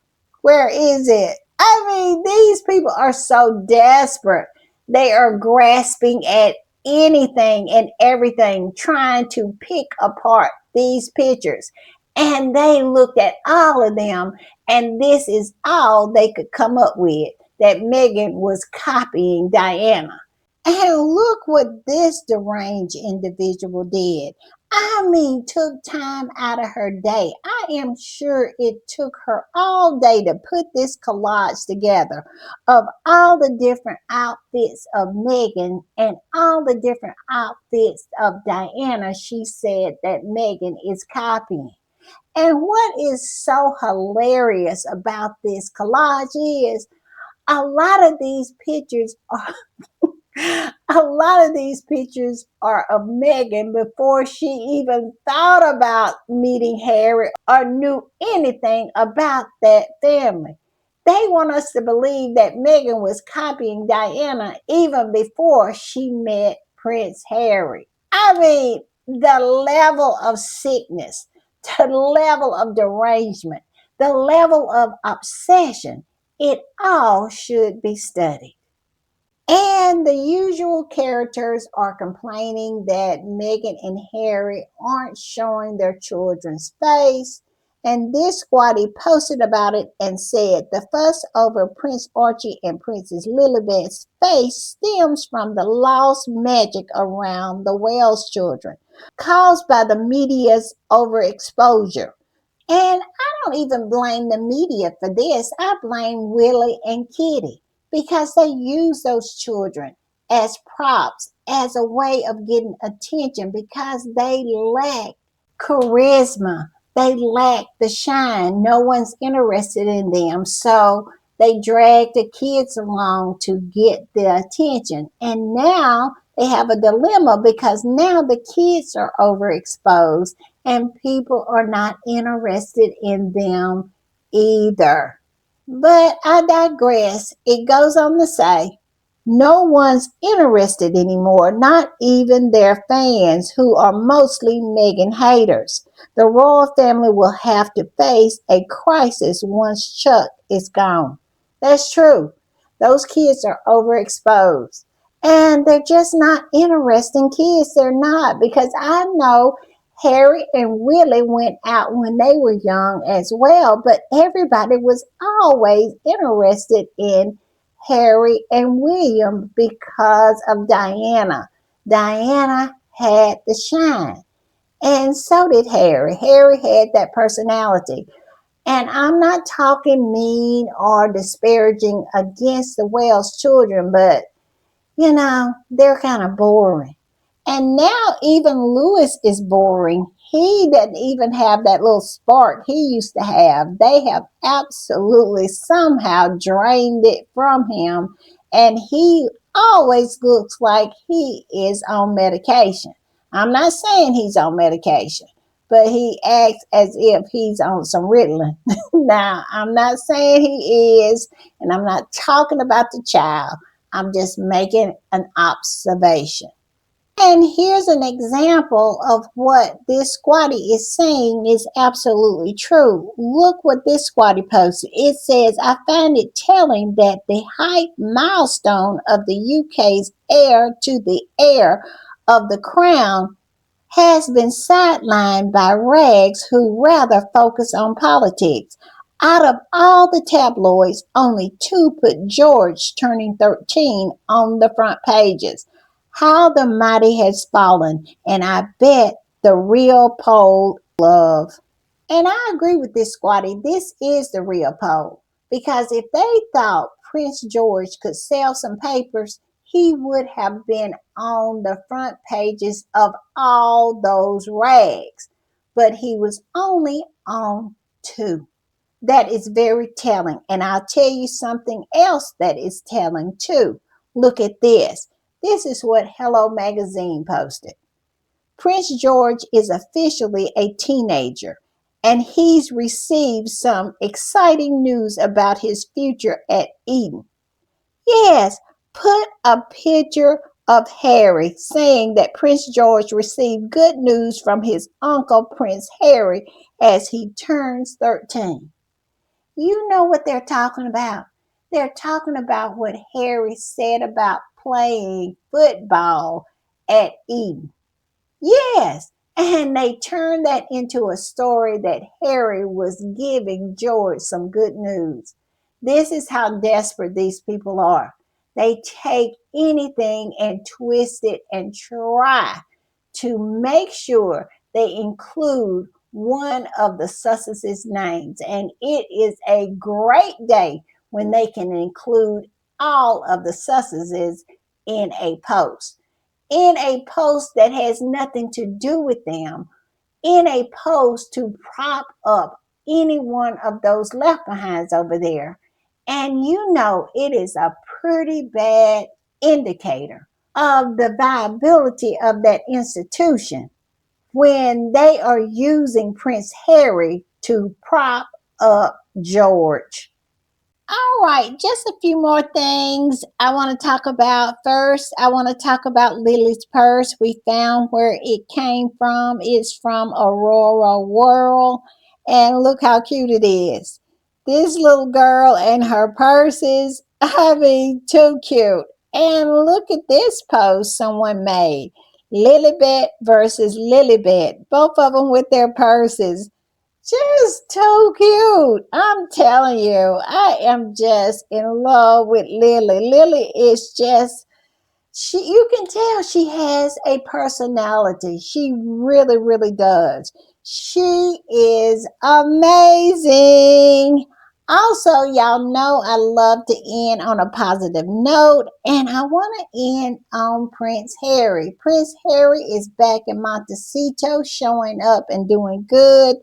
Where is it?" I mean, these people are so desperate. They are grasping at anything and everything, trying to pick apart these pictures. And they looked at all of them, and this is all they could come up with, that Meghan was copying Diana. And look what this deranged individual did. I mean, took time out of her day. I am sure it took her all day to put this collage together of all the different outfits of Meghan and all the different outfits of Diana. She said that Meghan is copying. And what is so hilarious about this collage is a lot of these pictures are a lot of these pictures are of Meghan before she even thought about meeting Harry or knew anything about that family. They want us to believe that Meghan was copying Diana even before she met Prince Harry. I mean, the level of sickness, the level of derangement, the level of obsession, it all should be studied. And the usual characters are complaining that Meghan and Harry aren't showing their children's face. And this squatty posted about it and said the fuss over Prince Archie and Princess Lilibet's face stems from the lost magic around the Wells children, caused by the media's overexposure. And I don't even blame the media for this. I blame Willie and Kitty because they use those children as props, as a way of getting attention because they lack charisma. They lack the shine. No one's interested in them. So they drag the kids along to get the attention. And now they have a dilemma because now the kids are overexposed and people are not interested in them either. But I digress. It goes on to say, no one's interested anymore, not even their fans, who are mostly Meghan haters. The royal family will have to face a crisis once Chuck is gone. That's true. Those kids are overexposed. And they're just not interesting kids. They're not. Because I know Harry and Willie went out when they were young as well, but everybody was always interested in Harry and William because of Diana. Diana had the shine, and so did Harry. Harry had that personality. And I'm not talking mean or disparaging against the Wells children, but they're kind of boring. And now even Lewis is boring. He doesn't even have that little spark he used to have. They have absolutely somehow drained it from him. And he always looks like he is on medication. I'm not saying he's on medication, but he acts as if he's on some Ritalin. Now, I'm not saying he is, and I'm not talking about the child. I'm just making an observation. And here's an example of what this squatty is saying is absolutely true. Look what this squatty posted. It says, I find it telling that the height milestone of the UK's heir to the heir of the crown has been sidelined by rags who rather focus on politics. Out of all the tabloids, only two put George turning 13 on the front pages. How the mighty has fallen, and I bet the real pole love. And I agree with this squatty. This is the real pole. Because if they thought Prince George could sell some papers, he would have been on the front pages of all those rags. But he was only on two. That is very telling. And I'll tell you something else that is telling too. Look at this. This is what Hello Magazine posted. Prince George is officially a teenager, and he's received some exciting news about his future at Eden. Yes, put a picture of Harry saying that Prince George received good news from his uncle Prince Harry as he turns 13. You know what they're talking about. They're talking about what Harry said about playing football at Eden. Yes, and they turned that into a story that Harry was giving George some good news. This is how desperate these people are. They take anything and twist it and try to make sure they include one of the Sussex's names. And it is a great day when they can include all of the Sussexes in a post, in a post that has nothing to do with them, in a post to prop up any one of those left behinds over there. And it is a pretty bad indicator of the viability of that institution when they are using Prince Harry to prop up George. All right, just a few more things I want to talk about. First, I want to talk about Lily's purse. We found where it came from. It's from Aurora World, and look how cute it is. This little girl and her purses, I mean, too cute. And look at this post someone made. Lilibet versus Lilibet, both of them with their purses. Just too cute. I'm telling you, I am just in love with Lily. Lily is just, you can tell she has a personality. She really, really does. She is amazing. Also, y'all know I love to end on a positive note, and I want to end on Prince Harry. Prince Harry is back in Montecito, showing up and doing good.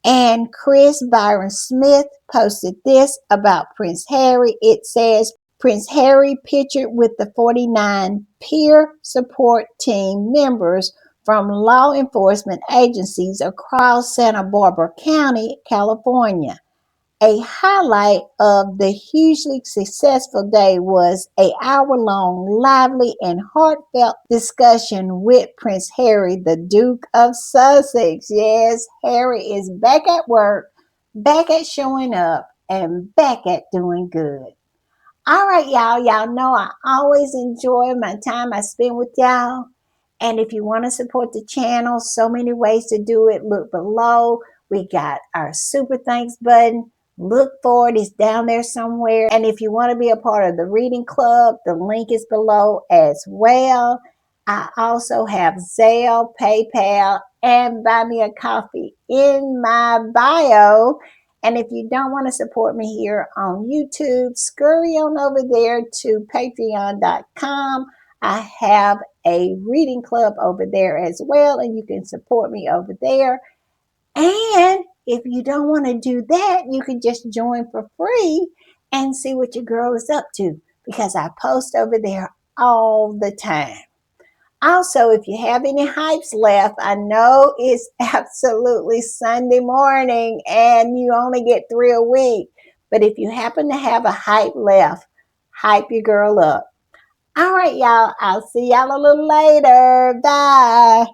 And Chris Byron Smith posted this about Prince Harry. It says, Prince Harry pictured with the 49 peer support team members from law enforcement agencies across Santa Barbara County, California. A highlight of the hugely successful day was an hour-long, lively, and heartfelt discussion with Prince Harry, the Duke of Sussex. Yes, Harry is back at work, back at showing up, and back at doing good. All right, y'all. Y'all know I always enjoy my time I spend with y'all. And if you want to support the channel, so many ways to do it. Look below. We got our super thanks button. Look for it. It's down there somewhere. And if you want to be a part of the reading club, the link is below as well. I also have Zelle, PayPal, and Buy Me a Coffee in my bio. And if you don't want to support me here on YouTube, scurry on over there to patreon.com. I have a reading club over there as well, and you can support me over there. And if you don't want to do that, you can just join for free and see what your girl is up to, because I post over there all the time. Also, if you have any hypes left, I know it's absolutely Sunday morning and you only get 3 a week. But if you happen to have a hype left, hype your girl up. All right, y'all. I'll see y'all a little later. Bye.